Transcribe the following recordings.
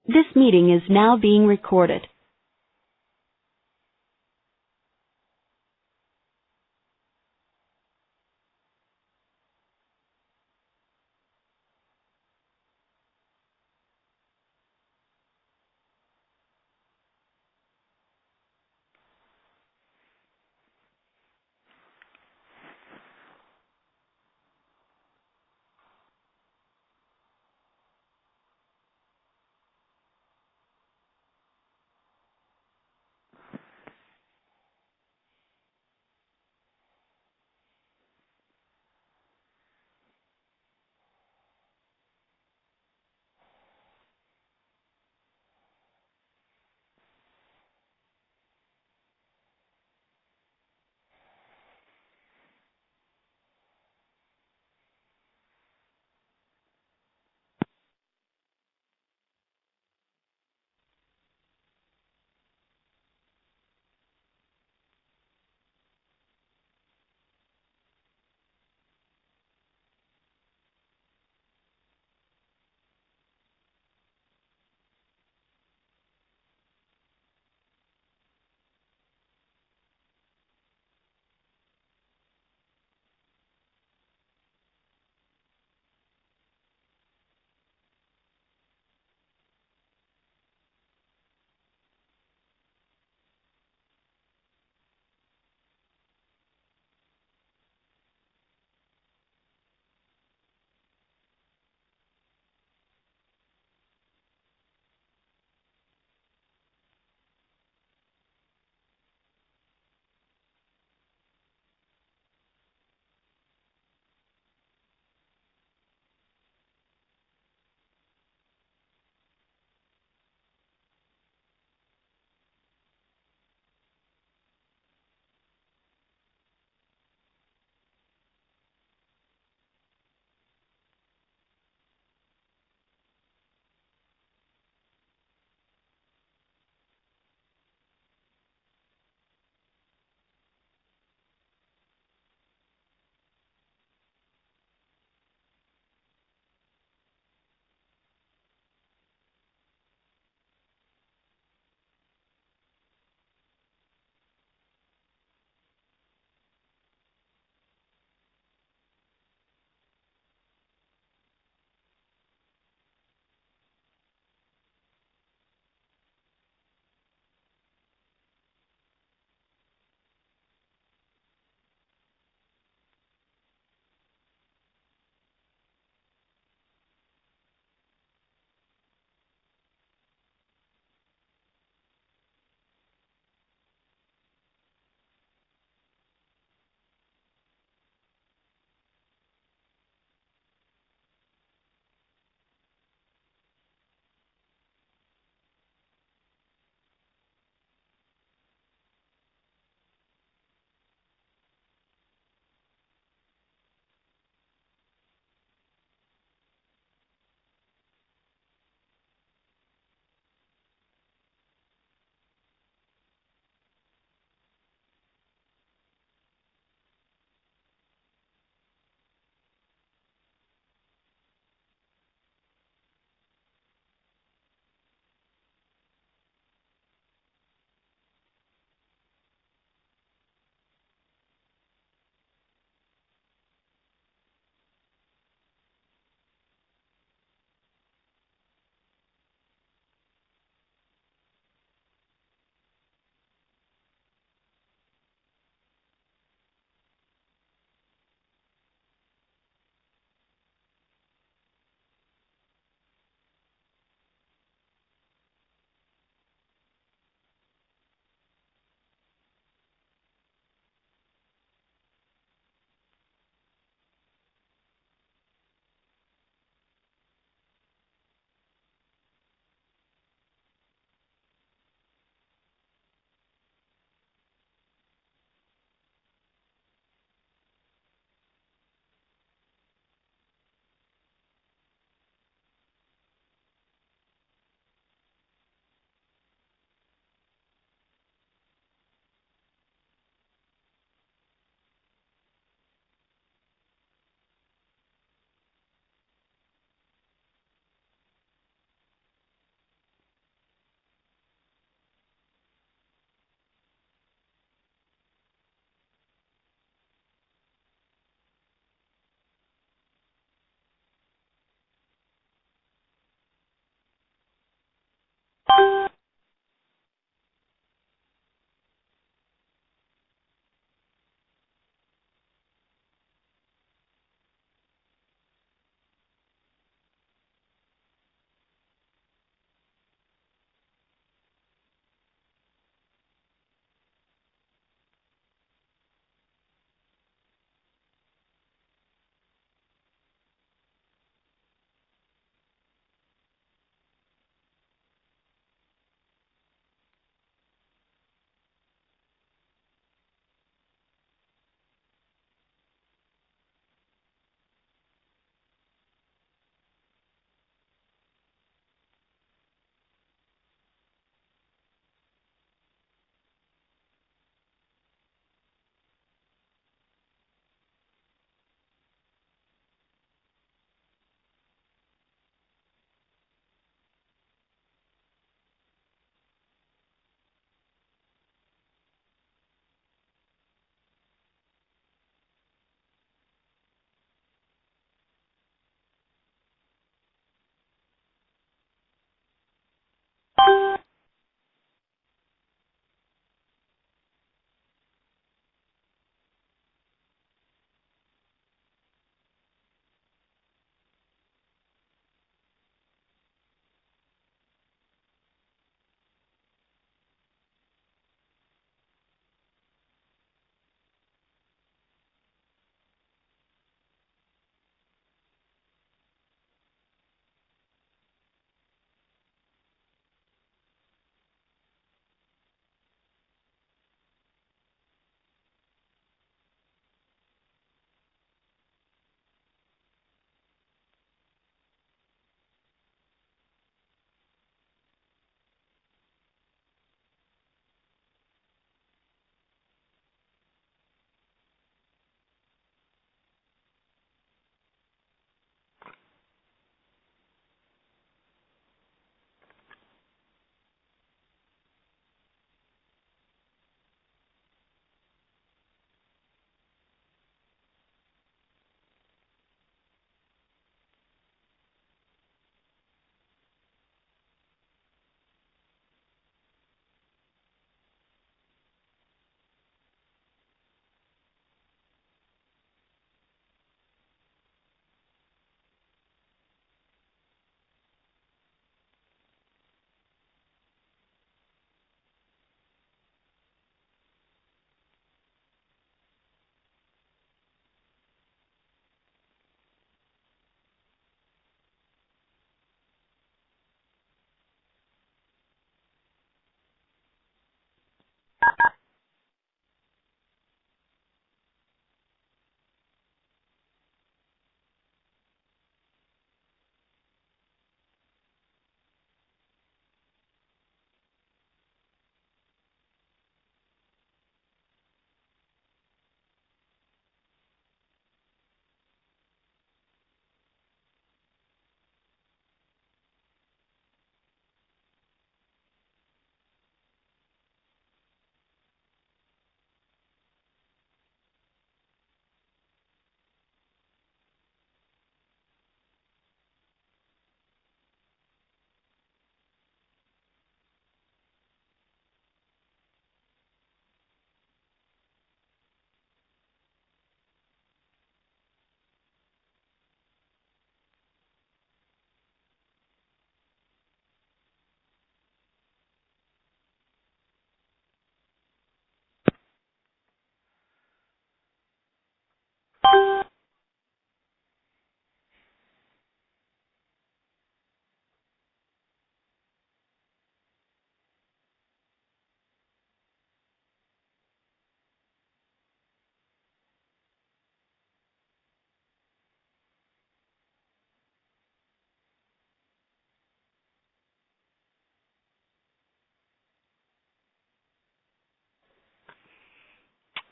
This meeting is now being recorded.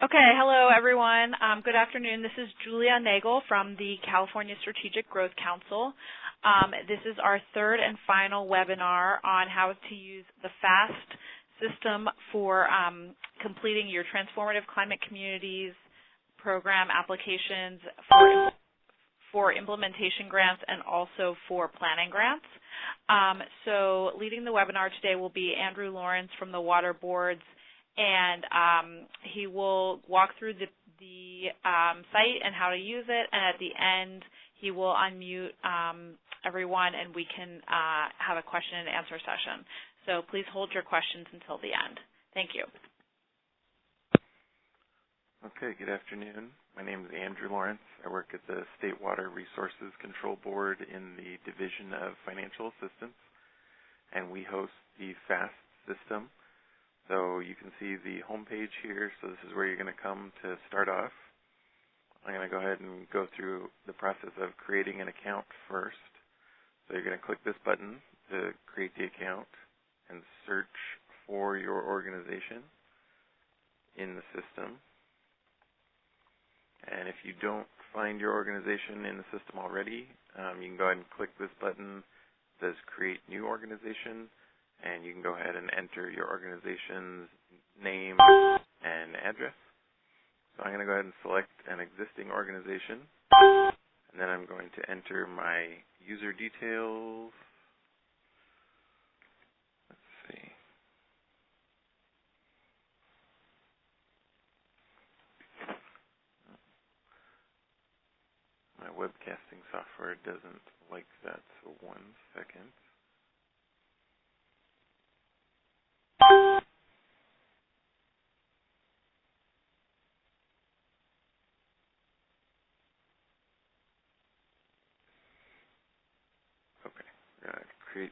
Okay, hello everyone. Good afternoon. This is Julia Nagel from the California Strategic Growth Council. This is our third and final webinar on how to use the FAAST system for completing your Transformative Climate Communities program applications for implementation grants and also for planning grants. So leading the webinar today will be Andrew Lawrence from the Water Boards, and he will walk through the site and how to use it, and at the end he will unmute everyone and we can have a question and answer session. So please hold your questions until the end. Thank you. Okay, good afternoon. My name is Andrew Lawrence. I work at the State Water Resources Control Board in the Division of Financial Assistance, and we host the FAAST system. So you can see the home page here, so this is where you're going to come to start off. I'm going to go ahead and go through the process of creating an account first. So you're going to click this button to create the account and search for your organization in the system. And if you don't find your organization in the system already, you can go ahead and click this button that says Create New Organization, and you can go ahead and enter your organization's name and address. So I'm going to go ahead and select an existing organization, and then I'm going to enter my user details. Let's see. My webcasting software doesn't like that, so 1 second. Okay, we're going to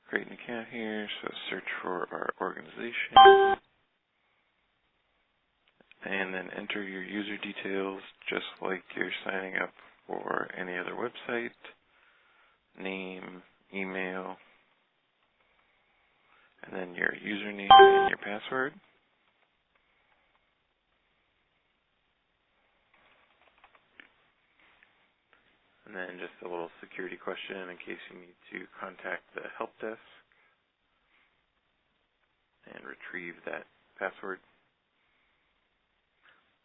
create an account here, so search for our organization, and then enter your user details just like you're signing up for any other website, name, email, and then your username and your password. And then just a little security question in case you need to contact the help desk and retrieve that password.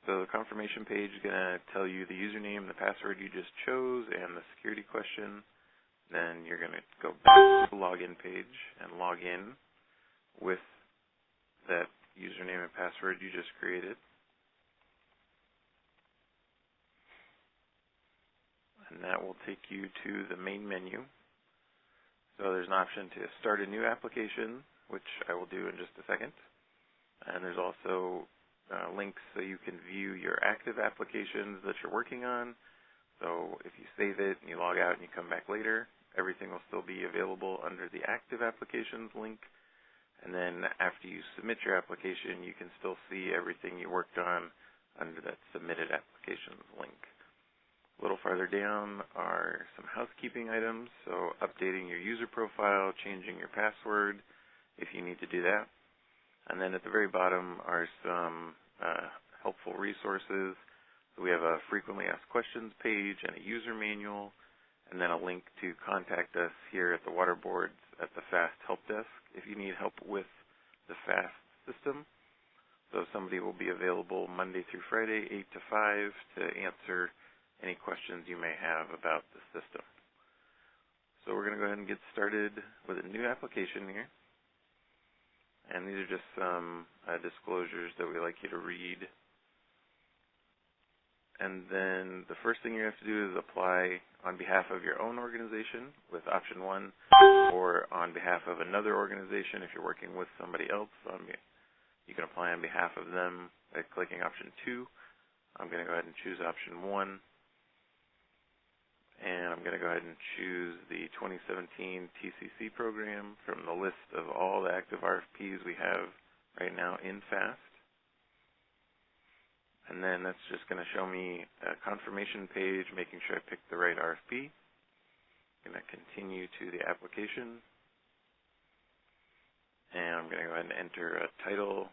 So the confirmation page is going to tell you the username, the password you just chose, and the security question. Then you're going to go back to the login page and log in with that username and password you just created. And that will take you to the main menu. So there's an option to start a new application, which I will do in just a second. And there's also links so you can view your active applications that you're working on. So if you save it and you log out and you come back later, everything will still be available under the active applications link. And then after you submit your application, you can still see everything you worked on under that submitted applications link. A little farther down are some housekeeping items, so updating your user profile, changing your password if you need to do that. And then at the very bottom are some helpful resources. So we have a frequently asked questions page and a user manual, and then a link to contact us here at the Water Boards at the FAAST Help Desk if you need help with the FAAST system. So somebody will be available Monday through Friday, 8 to 5, to answer any questions you may have about the system. So we're going to go ahead and get started with a new application here. And these are just some disclosures that we like you to read. And then the first thing you have to do is apply on behalf of your own organization with option 1, or on behalf of another organization if you're working with somebody else. You can apply on behalf of them by clicking option 2. I'm going to go ahead and choose option 1. And I'm going to go ahead and choose the 2017 TCC program from the list of all the active RFPs we have right now in FAAST. And then that's just going to show me a confirmation page, making sure I picked the right RFP. I'm going to continue to the application. And I'm going to go ahead and enter a title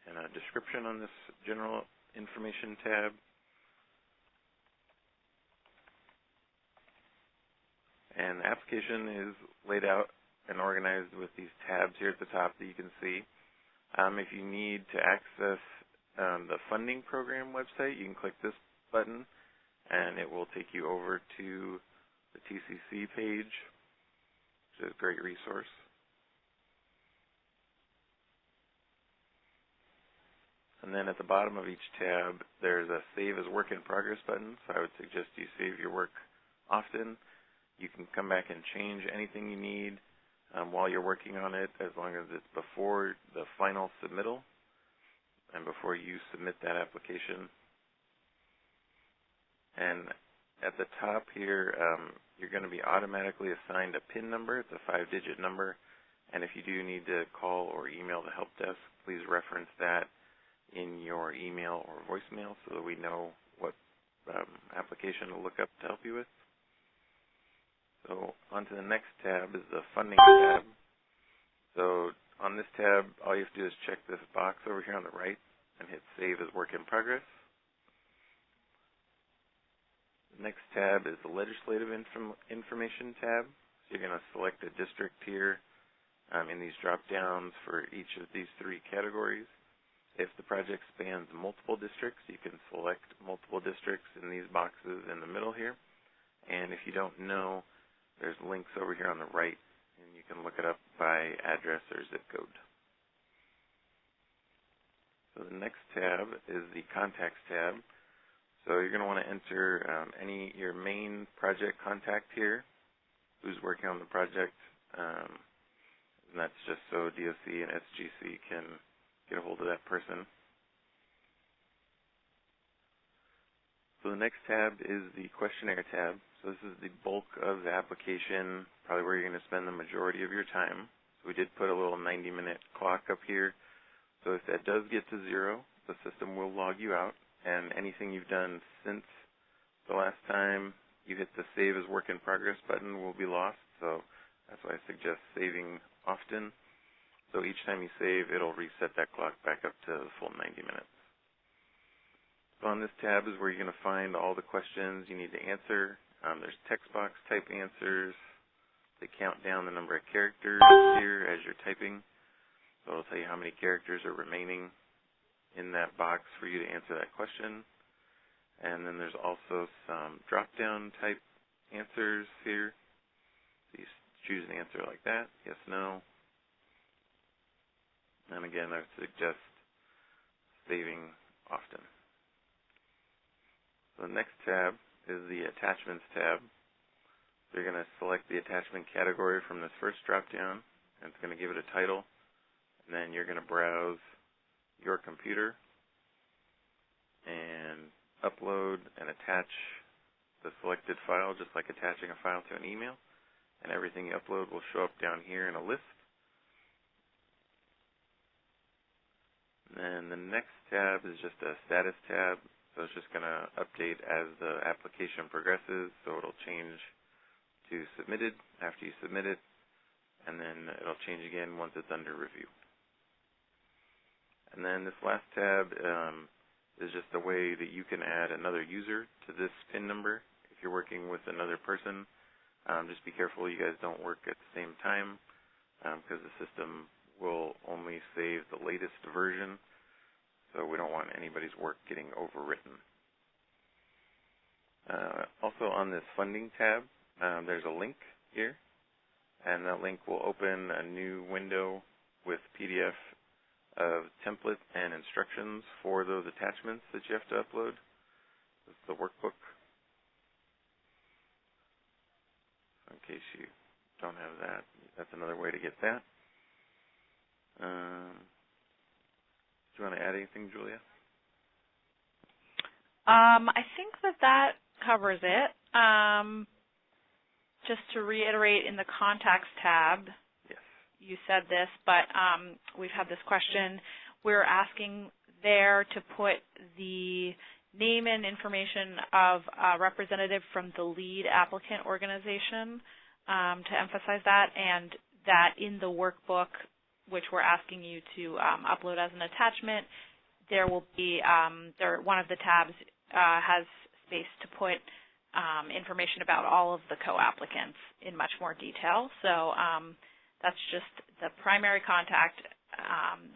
and a description on this general information tab. And the application is laid out and organized with these tabs here at the top that you can see. If you need to access the funding program website, you can click this button and it will take you over to the TCC page, which is a great resource. And then at the bottom of each tab, there's a Save as Work in Progress button. So I would suggest you save your work often. You can come back and change anything you need while you're working on it, as long as it's before the final submittal and before you submit that application. And at the top here, you're going to be automatically assigned a PIN number. It's a 5-digit number. And if you do need to call or email the help desk, please reference that in your email or voicemail so that we know what application to look up to help you with. So on to the next tab is the funding tab. So on this tab, all you have to do is check this box over here on the right and hit Save as Work in Progress. The next tab is the Legislative Information tab. So you're going to select a district here in these drop-downs for each of these 3 categories. If the project spans multiple districts, you can select multiple districts in these boxes in the middle here. And if you don't know, there's links over here on the right, and you can look it up by address or zip code. So the next tab is the Contacts tab. So you're going to want to enter your main project contact here, who's working on the project, and that's just so DOC and SGC can get a hold of that person. So the next tab is the Questionnaire tab. So this is the bulk of the application, probably where you're going to spend the majority of your time. So we did put a little 90-minute clock up here. So if that does get to 0, the system will log you out, and anything you've done since the last time you hit the Save as Work in Progress button will be lost. So that's why I suggest saving often. So each time you save, it'll reset that clock back up to the full 90 minutes. So on this tab is where you're going to find all the questions you need to answer. There's text box type answers. They count down the number of characters here as you're typing. So it'll tell you how many characters are remaining in that box for you to answer that question. And then there's also some drop-down type answers here. So you choose an answer like that, yes, no. And again, I would suggest saving often. So the next tab is the Attachments tab. So you're going to select the attachment category from this first drop-down, and it's going to give it a title. And then you're going to browse your computer and upload and attach the selected file, just like attaching a file to an email. And everything you upload will show up down here in a list. And then the next tab is just a status tab. So it's just going to update as the application progresses. So it'll change to submitted after you submit it, and then it'll change again once it's under review. And then this last tab is just a way that you can add another user to this PIN number if you're working with another person. Just be careful you guys don't work at the same time, because the system will only save the latest version. So we don't want anybody's work getting overwritten. Also on this funding tab, there's a link here, and that link will open a new window with PDF of template and instructions for those attachments that you have to upload. This is the workbook. In case you don't have that, that's another way to get that. Do you want to add anything, Julia? I think that covers it. Just to reiterate, in the Contacts tab, yes, you said this, but we've had this question. We're asking there to put the name and information of a representative from the lead applicant organization to emphasize that, and that in the workbook which we're asking you to upload as an attachment, there will be one of the tabs has space to put information about all of the co-applicants in much more detail. So that's just the primary contact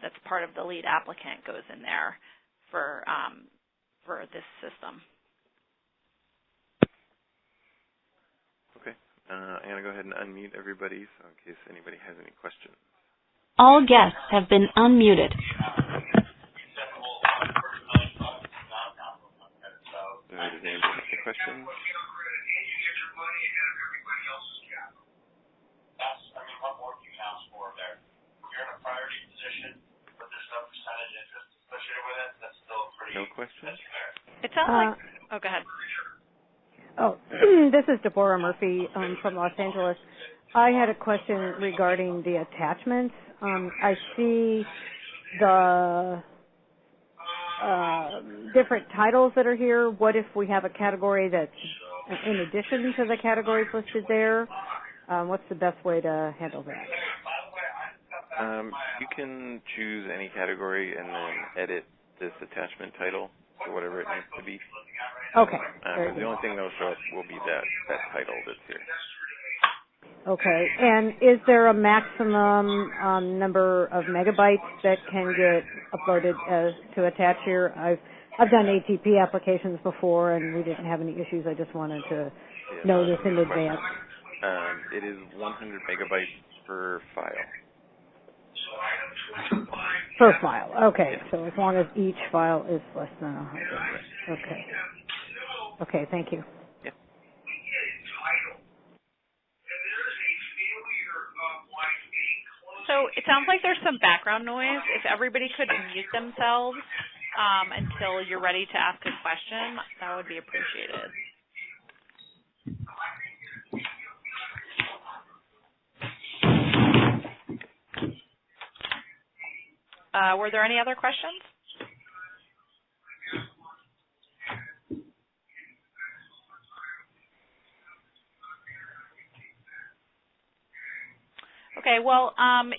that's part of the lead applicant goes in there for this system. Okay. I'm going to go ahead and unmute everybody so in case anybody has any questions. All guests have been unmuted. Does anybody have any questions? What more can you ask for there? You're in a priority position, but there's no percentage interest associated with it. That's still pretty. No questions? It sounds like. Oh, go ahead. Oh, this is Deborah Murphy from Los Angeles. I had a question regarding the attachments. I see the different titles that are here. What if we have a category that's in addition to the categories listed there? What's the best way to handle that? You can choose any category and then edit this attachment title to whatever it needs to be. Okay. The only thing that will show up will be that title that's here. Okay. And is there a maximum number of megabytes that can get uploaded to attach here? I've done ATP applications before, and we didn't have any issues. I just wanted to know this in advance. It is 100 megabytes per file. Per file. Okay. Yeah. So as long as each file is less than 100. Okay. Okay. Thank you. Yeah. So it sounds like there's some background noise. If everybody could mute themselves until you're ready to ask a question, that would be appreciated. Were there any other questions? Okay, well,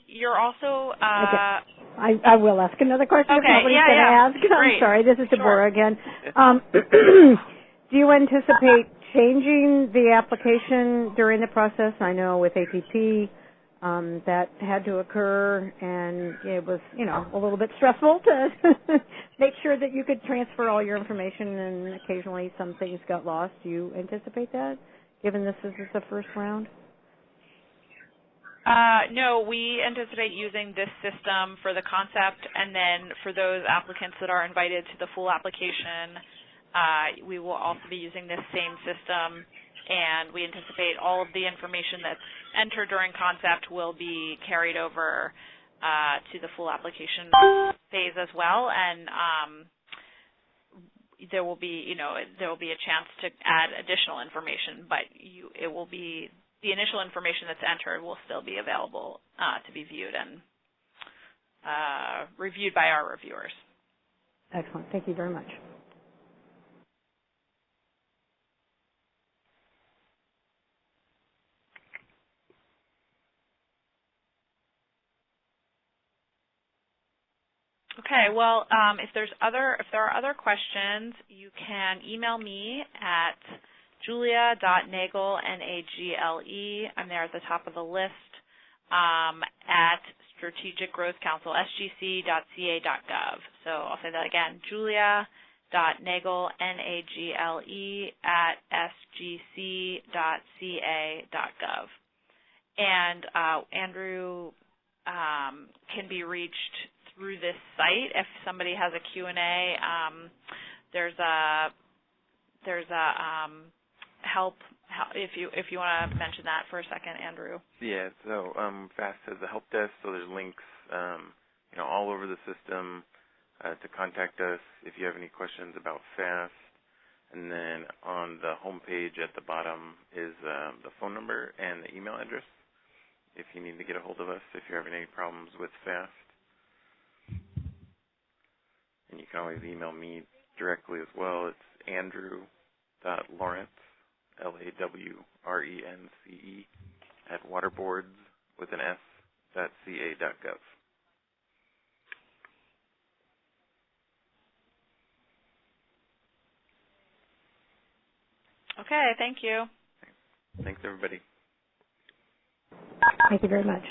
you're also... I will ask another question. Okay, Nobody's going to ask. Great. I'm sorry, this is Deborah again. Do you anticipate changing the application during the process? I know with ATP that had to occur, and it was, a little bit stressful to make sure that you could transfer all your information, and occasionally some things got lost. Do you anticipate that, given this is the first round? No, we anticipate using this system for the concept, and then for those applicants that are invited to the full application, we will also be using this same system, and we anticipate all of the information that's entered during concept will be carried over to the full application phase as well, and there will be, there will be a chance to add additional information, but it will be the initial information that's entered will still be available to be viewed and reviewed by our reviewers. Excellent. Thank you very much. Okay. Well, if there are other questions, you can email me at julia.nagle, N-A-G-L-E, I'm there at the top of the list, at Strategic Growth Council, sgc.ca.gov. So I'll say that again, julia.nagle, N-A-G-L-E, at sgc.ca.gov. And Andrew can be reached through this site. If somebody has a Q&A, there's a help if you want to mention that for a second, Andrew. Yeah, so FAAST has a help desk, so there's links all over the system to contact us if you have any questions about FAAST. And then on the home page at the bottom is the phone number and the email address if you need to get a hold of us if you're having any problems with FAAST. And you can always email me directly as well. It's andrew.lawrence, LAWRENCE, at waterboards with an S.ca.gov. Okay, thank you. Thanks, everybody. Thank you very much.